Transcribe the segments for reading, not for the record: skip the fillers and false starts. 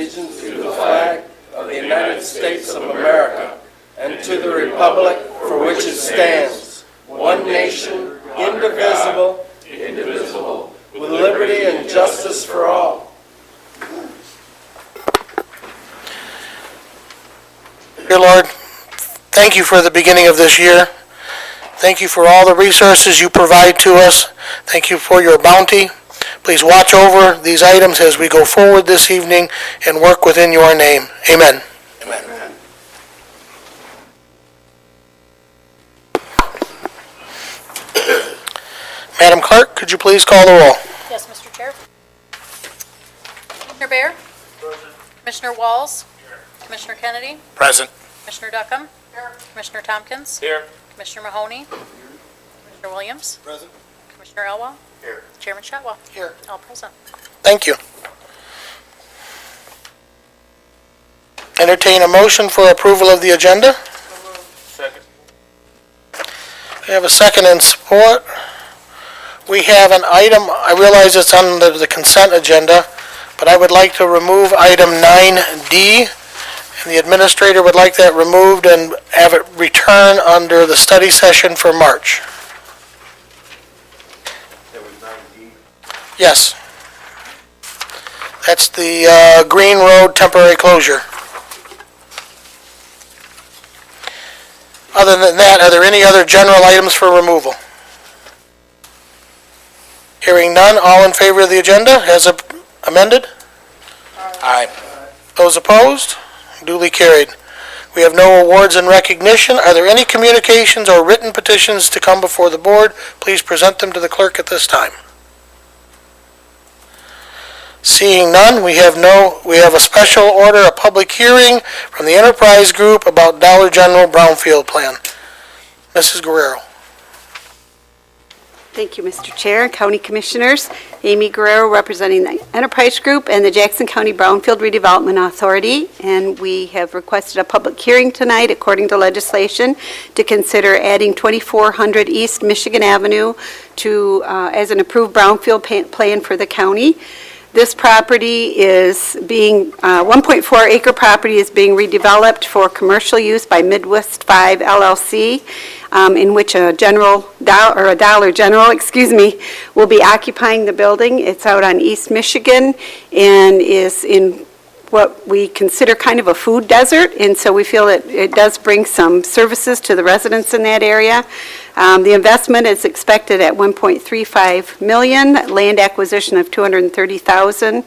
allegiance to the flag of the United States of America and to the republic for which it stands, one nation, indivisible, with liberty and justice for all. Dear Lord, thank you for the beginning of this year. Thank you for all the resources you provide to us. Thank you for your bounty. Please watch over these items as we go forward this evening and work within your name. Amen. Amen. Madam Clerk, could you please call the roll? Yes, Mr. Chair. Commissioner Bear? Commissioner Walls? Commissioner Kennedy? Present. Commissioner Duckham? Commissioner Tompkins? Here. Commissioner Mahoney? Commissioner Williams? Present. Commissioner Elwell? Here. Chairman Shotwell? Here. All present. Thank you. Entertain a motion for approval of the agenda. Second. We have a second and support. We have an item, I realize it's on the consent agenda, but I would like to remove item 9D, and the administrator would like that removed and have it return under the study session for March. That was 9D. Yes. That's the Green Road temporary closure. Other than that, are there any other general items for removal? Hearing none, all in favor of the agenda as amended? Aye. Those opposed? Duly carried. We have no awards and recognition. Are there any communications or written petitions to come before the board? Please present them to the clerk at this time. Seeing none, we have a special order, a public hearing from the Enterprise Group about Dollar General Brownfield Plan. Mrs. Guerrero. Thank you, Mr. Chair and County Commissioners. Amy Guerrero representing the Enterprise Group and the Jackson County Brownfield Redevelopment Authority. And we have requested a public hearing tonight according to legislation to consider adding 2400 East Michigan Avenue to as an approved brownfield plan for the county. This property is being, 1.4 acre property is being redeveloped for commercial use by Midwest 5 LLC, in which a Dollar General, will be occupying the building. It's out on East Michigan and is in what we consider kind of a food desert, and so we feel it does bring some services to the residents in that area. The investment is expected at $1.35 million, land acquisition of $230,000.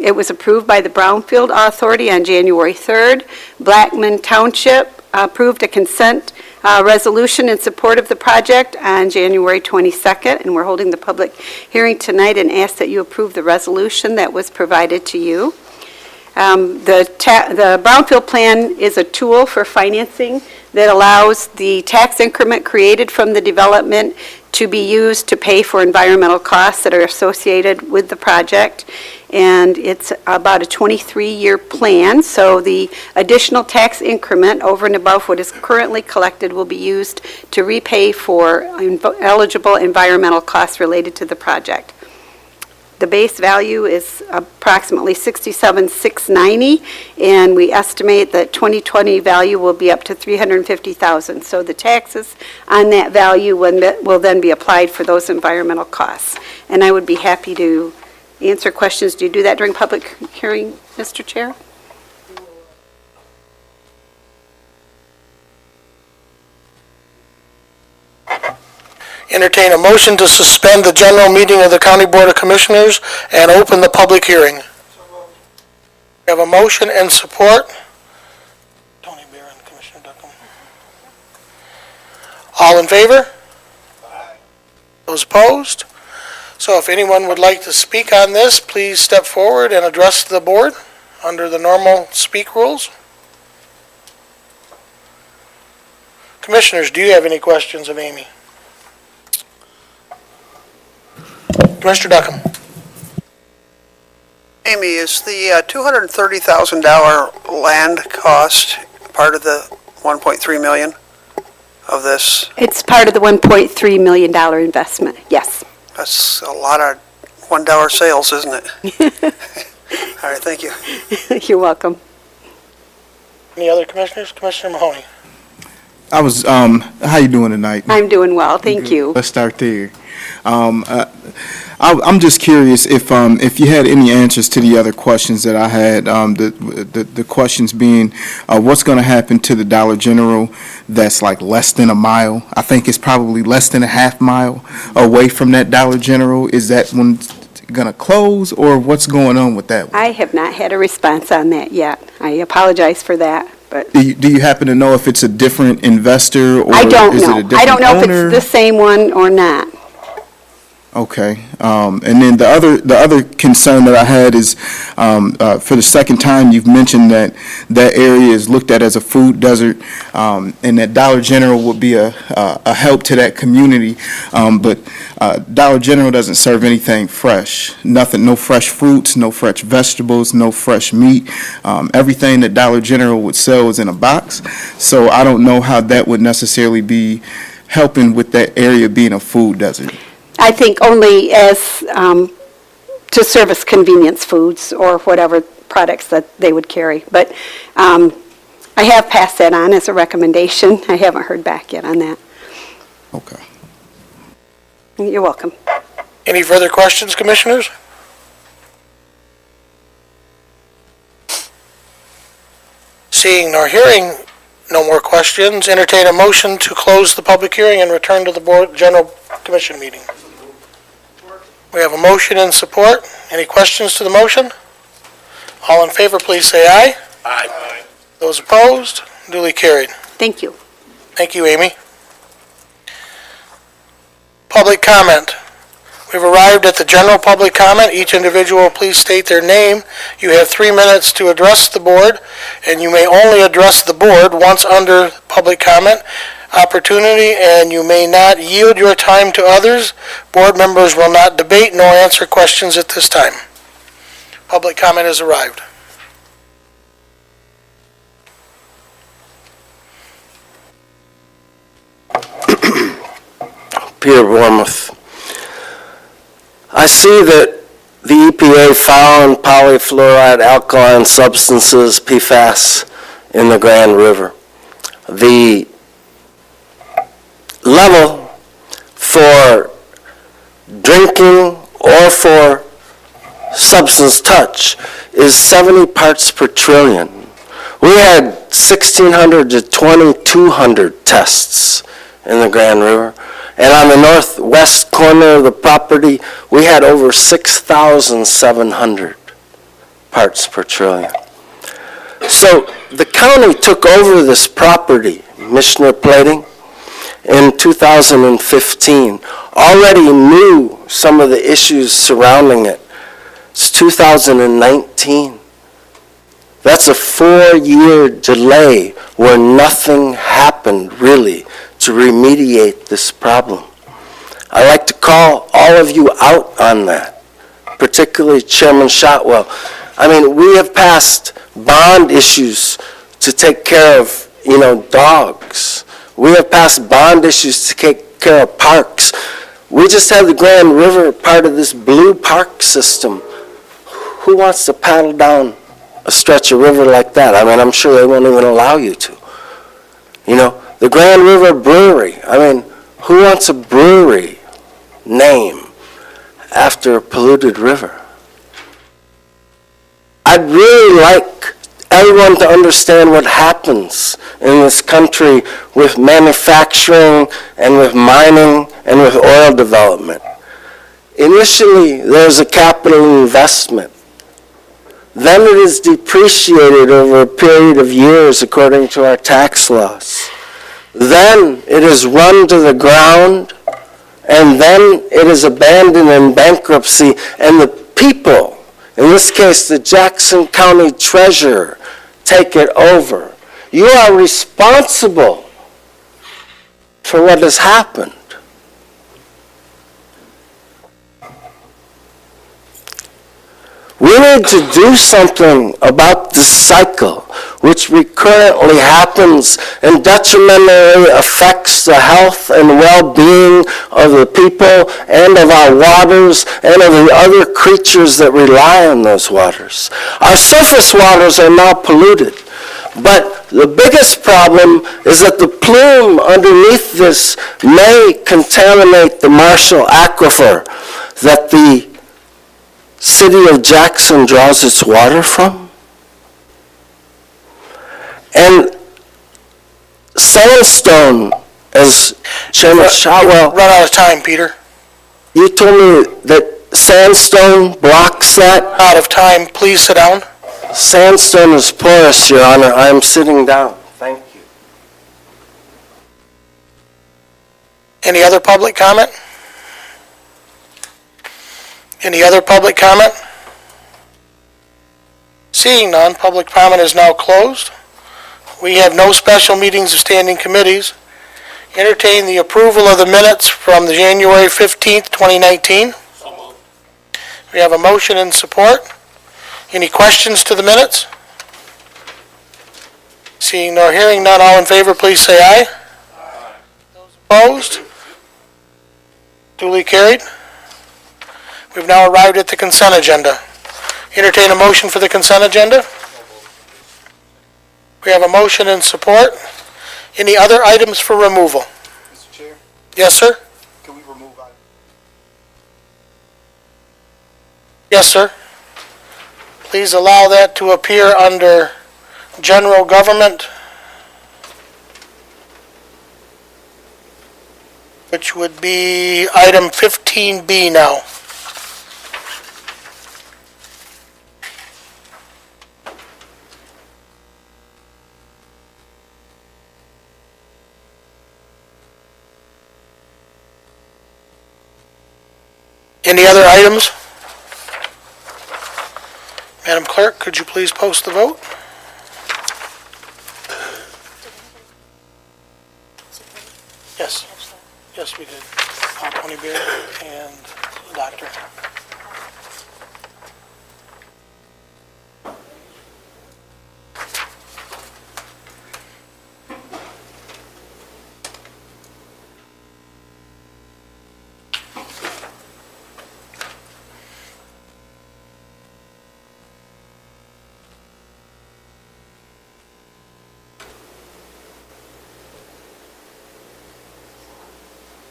It was approved by the Brownfield Authority on January 3rd. Blackman Township approved a consent resolution in support of the project on January 22nd, and we're holding the public hearing tonight and ask that you approve the resolution that was provided to you. The Brownfield Plan is a tool for financing that allows the tax increment created from the development to be used to pay for environmental costs that are associated with the project. And it's about a 23-year plan, so the additional tax increment over and above what is currently collected will be used to repay for eligible environmental costs related to the project. The base value is approximately $67,690, and we estimate that 2020 value will be up to $350,000. So the taxes on that value will then be applied for those environmental costs. And I would be happy to answer questions. Do you do that during public hearing, Mr. Chair? Entertain a motion to suspend the general meeting of the County Board of Commissioners and open the public hearing. We have a motion and support. Tony Barron, Commissioner Duckham. All in favor? Aye. Those opposed? So if anyone would like to speak on this, please step forward and address the board under the normal speak rules. Commissioners, do you have any questions of Amy? Commissioner Duckham. Amy, is the $230,000 land cost part of the $1.3 million of this? It's part of the $1.3 million investment, yes. That's a lot of $1 sales, isn't it? All right, thank you. You're welcome. Any other commissioners? Commissioner Mahoney? How you doing tonight? I'm doing well, thank you. Let's start there. I'm just curious if you had any answers to the other questions that I had. The questions being, what's going to happen to the Dollar General that's like less than a mile? I think it's probably less than a half mile away from that Dollar General. Is that one going to close, or what's going on with that one? I have not had a response on that yet. I apologize for that, but Do you happen to know if it's a different investor, or I don't is it a know. different I don't know if owner? it's the same one or not. Okay, and then the other concern that I had is, for the second time, you've mentioned that area is looked at as a food desert, and that Dollar General would be a help to that community, but Dollar General doesn't serve anything fresh, nothing, no fresh fruits, no fresh vegetables, no fresh meat. Everything that Dollar General would sell is in a box, so I don't know how that would necessarily be helping with that area being a food desert. I think only as, to service convenience foods or whatever products that they would carry. But I have passed that on as a recommendation. I haven't heard back yet on that. Okay. You're welcome. Any further questions, commissioners? Seeing nor hearing no more questions, entertain a motion to close the public hearing and return to the Board General Commission meeting. We have a motion and support. Any questions to the motion? All in favor, please say aye. Aye. Those opposed, duly carried. Thank you. Thank you, Amy. Public comment. We've arrived at the general public comment. Each individual, please state their name. You have 3 minutes to address the board, and you may only address the board once under public comment opportunity, and you may not yield your time to others. Board members will not debate nor answer questions at this time. Public comment has arrived. Peter Wormuth. I see that the EPA found polyfluoride alkaline substances, PFAS, in the Grand River. The level for drinking or for substance touch is 70 parts per trillion. We had 1,600 to 2,200 tests in the Grand River. And on the northwest corner of the property, we had over 6,700 parts per trillion. So the county took over this property, Missioner Plating, in 2015. Already knew some of the issues surrounding it. It's 2019. That's a 4-year delay where nothing happened really to remediate this problem. I'd like to call all of you out on that, particularly Chairman Shotwell. I mean, we have passed bond issues to take care of, dogs. We have passed bond issues to take care of parks. We just have the Grand River part of this blue park system. Who wants to paddle down a stretch of river like that? I mean, I'm sure they won't even allow you to. The Grand River Brewery. I mean, who wants a brewery name after a polluted river? I'd really like everyone to understand what happens in this country with manufacturing and with mining and with oil development. Initially, there's a capital investment. Then it is depreciated over a period of years according to our tax laws. Then it is run to the ground, and then it is abandoned in bankruptcy, and the people, in this case the Jackson County Treasurer, take it over. You are responsible for what has happened. We need to do something about this cycle. which currently happens and detrimentally affects the health and well-being of the people and of our waters and of the other creatures that rely on those waters. Our surface waters are now polluted. But the biggest problem is that the plume underneath this may contaminate the Marshall Aquifer that the city of Jackson draws its water from. And sandstone, as Chairman Shotwell, Run out of time, Peter. you told me that sandstone blocks that. Out of time. Please sit down. Sandstone is porous, Your Honor. I am sitting down. Thank you. Any other public comment? Any other public comment? Seeing none, public comment is now closed. We have no special meetings of standing committees. Entertain the approval of the minutes from the January 15th, 2019. We have a motion and support. Any questions to the minutes? Seeing nor hearing none, all in favor, please say aye. Those opposed? Duly carried. We've now arrived at the consent agenda. Entertain a motion for the consent agenda. We have a motion and support. Any other items for removal? Mr. Chair, Yes, sir? can we remove item? Yes, sir. Please allow that to appear under general government, which would be item 15B now. Any other items? Madam Clerk, could you please post the vote? Yes. Yes, we did. Tony Bear and the doctor.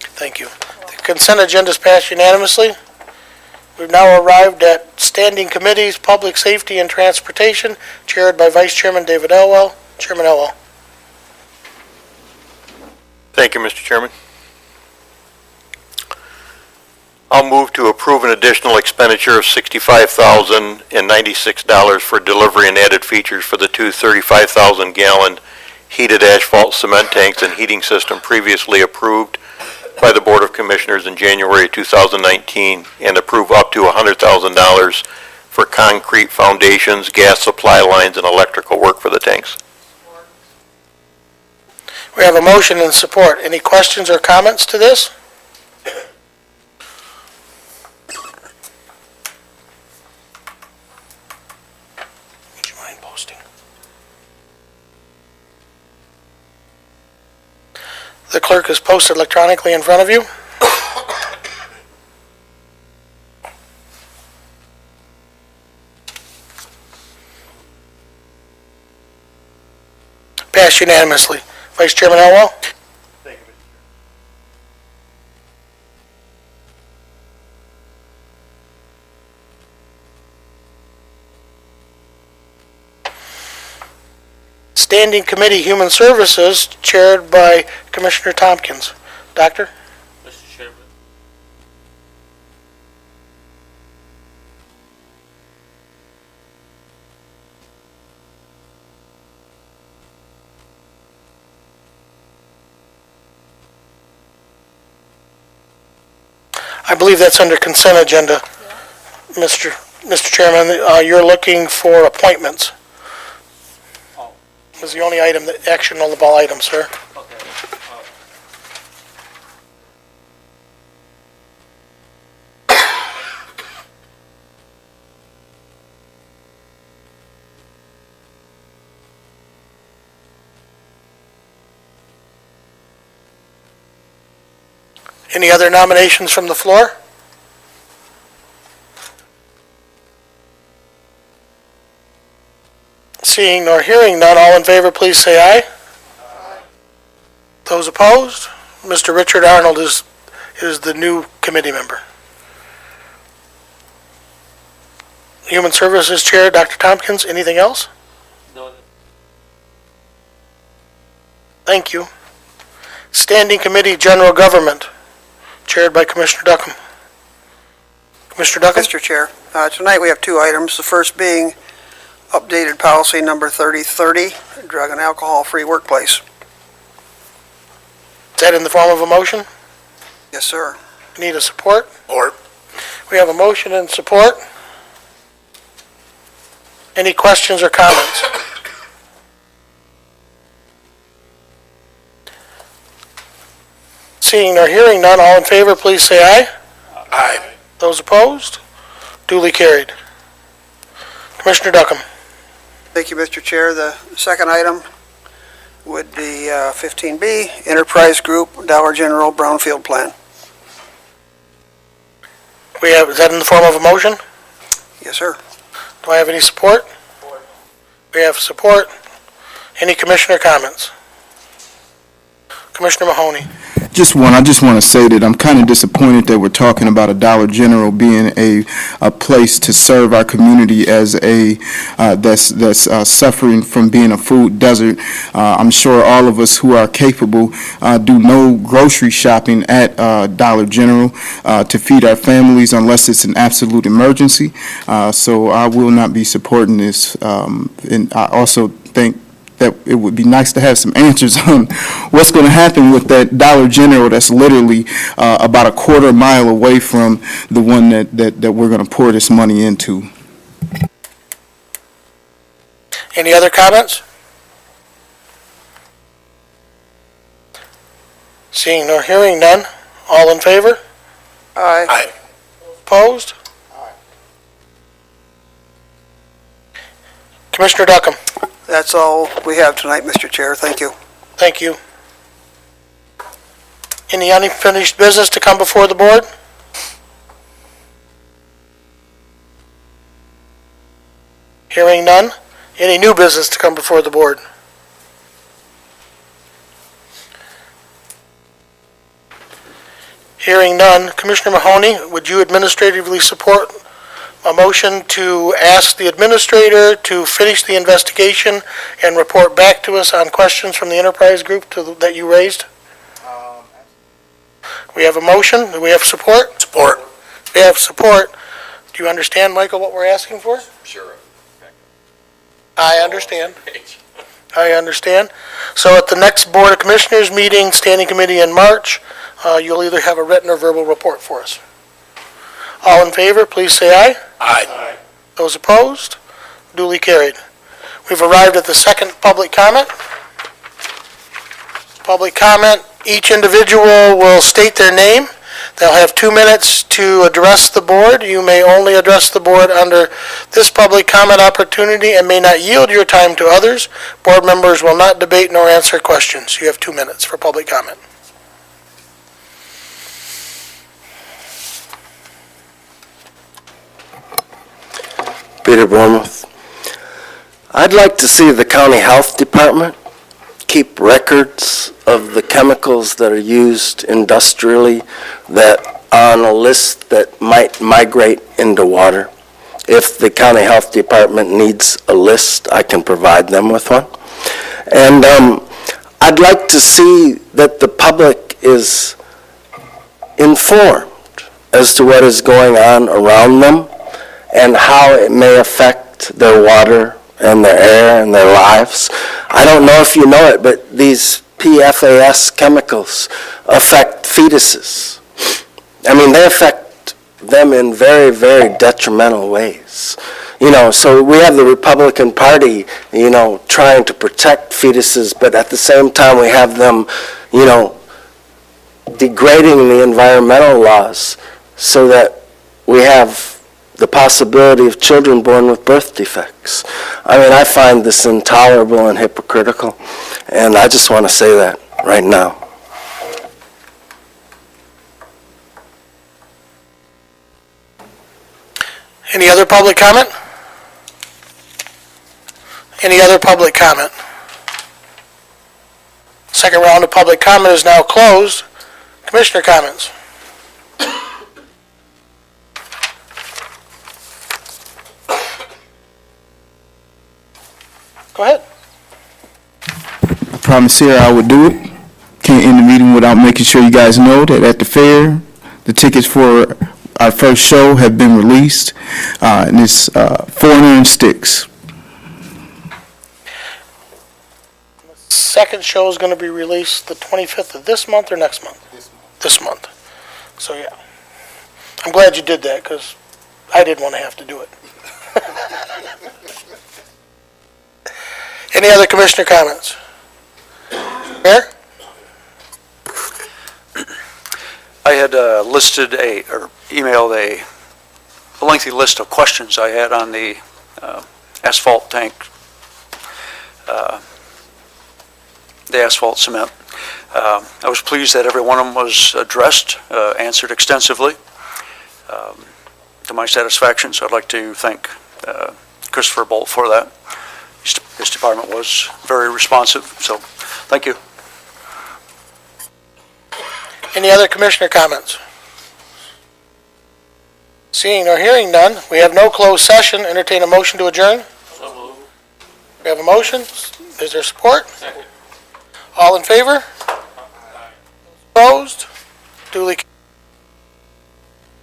Thank you. The consent agenda is passed unanimously. We've now arrived at standing committees, public safety and transportation, chaired by Vice Chairman David Elwell. Chairman Elwell. Thank you, Mr. Chairman. I'll move to approve an additional expenditure of $65,096 for delivery and added features for the two 35,000-gallon heated asphalt cement tanks and heating system previously approved by the Board of Commissioners in January 2019, and approve up to $100,000 for concrete foundations, gas supply lines, and electrical work for the tanks. We have a motion and support. Any questions or comments to this? Would you mind posting? The clerk has posted electronically in front of you. Passed unanimously. Vice Chairman Elwell? Thank you, Mr. Standing Committee Human Services, chaired by Commissioner Tompkins. Doctor? Mr. Chairman. I believe that's under consent agenda. Mr. Chairman, you're looking for appointments. Is the only item, that actionable item, sir. Any other nominations from the floor? Seeing nor hearing none, all in favor, please say aye. Those opposed? Mr. Richard Arnold is the new committee member. Human Services Chair, Dr. Tompkins, anything else? No. Thank you. Standing Committee, General Government, chaired by Commissioner Duckham. Commissioner Duckham? Mr. Chair, tonight we have two items, the first being updated policy number 3030, drug and alcohol-free workplace. Is that in the form of a motion? Yes, sir. Need a support? Support. We have a motion and support. Any questions or comments? Seeing nor hearing none, all in favor, please say aye. Aye. Those opposed? Duly carried. Commissioner Duckham. Thank you, Mr. Chair. The second item would be 15B, Enterprise Group, Dollar General Brownfield Plan. Is that in the form of a motion? Yes, sir. Do I have any support? We have support. Any commissioner comments? Commissioner Mahoney. I just want to say that I'm kind of disappointed that we're talking about a Dollar General being a place to serve our community as that's suffering from being a food desert. I'm sure all of us who are capable do no grocery shopping at Dollar General to feed our families unless it's an absolute emergency. So I will not be supporting this. And I also think that it would be nice to have some answers on what's going to happen with that Dollar General that's literally about a quarter mile away from the one that we're going to pour this money into. Any other comments? Seeing nor hearing none, all in favor? Aye. Aye. Opposed? Commissioner Duckham. That's all we have tonight, Mr. Chair. Thank you. Thank you. Any unfinished business to come before the board? Hearing none. Any new business to come before the board? Hearing none. Commissioner Mahoney, would you administratively support a motion to ask the administrator to finish the investigation and report back to us on questions from the enterprise group that you raised? We have a motion. Do we have support? Support. We have support. Do you understand, Michael, what we're asking for? Sure. I understand. I understand. So at the next Board of Commissioners meeting, Standing Committee in March, you'll either have a written or verbal report for us. All in favor, please say aye. Aye. Those opposed? Duly carried. We've arrived at the second public comment. Public comment, each individual will state their name. They'll have 2 minutes to address the board. You may only address the board under this public comment opportunity and may not yield your time to others. Board members will not debate nor answer questions. You have 2 minutes for public comment. Peter Bournemouth. I'd like to see the county health department keep records of the chemicals that are used industrially that are on a list that might migrate into water. If the county health department needs a list, I can provide them with one. And I'd like to see that the public is informed as to what is going on around them and how it may affect their water and their air and their lives. I don't know if you know it, but these PFAS chemicals affect fetuses. I mean, they affect them in very, very detrimental ways. You know, so we have the Republican Party, you know, trying to protect fetuses, but at the same time we have them, you know, degrading the environmental laws so that we have the possibility of children born with birth defects. I mean, I find this intolerable and hypocritical, and I just want to say that right now. Any other public comment? Any other public comment? Second round of public comment is now closed. Commissioner comments? Go ahead. I promised Sarah I would do it. Can't end the meeting without making sure you guys know that at the fair, the tickets for our first show have been released, and it's Foreigner and Sticks. Second show is going to be released the 25th of this month or next month? This month. So, yeah. I'm glad you did that, because I didn't want to have to do it. Any other commissioner comments? Mayor? I had emailed a lengthy list of questions I had on the asphalt tank, the asphalt cement. I was pleased that every one of them was addressed, answered extensively, to my satisfaction, so I'd like to thank Christopher Bolt for that. His department was very responsive, so thank you. Any other commissioner comments? Seeing or hearing none, we have no closed session. Entertain a motion to adjourn. We have a motion. Is there support? Second. All in favor? Opposed? Duly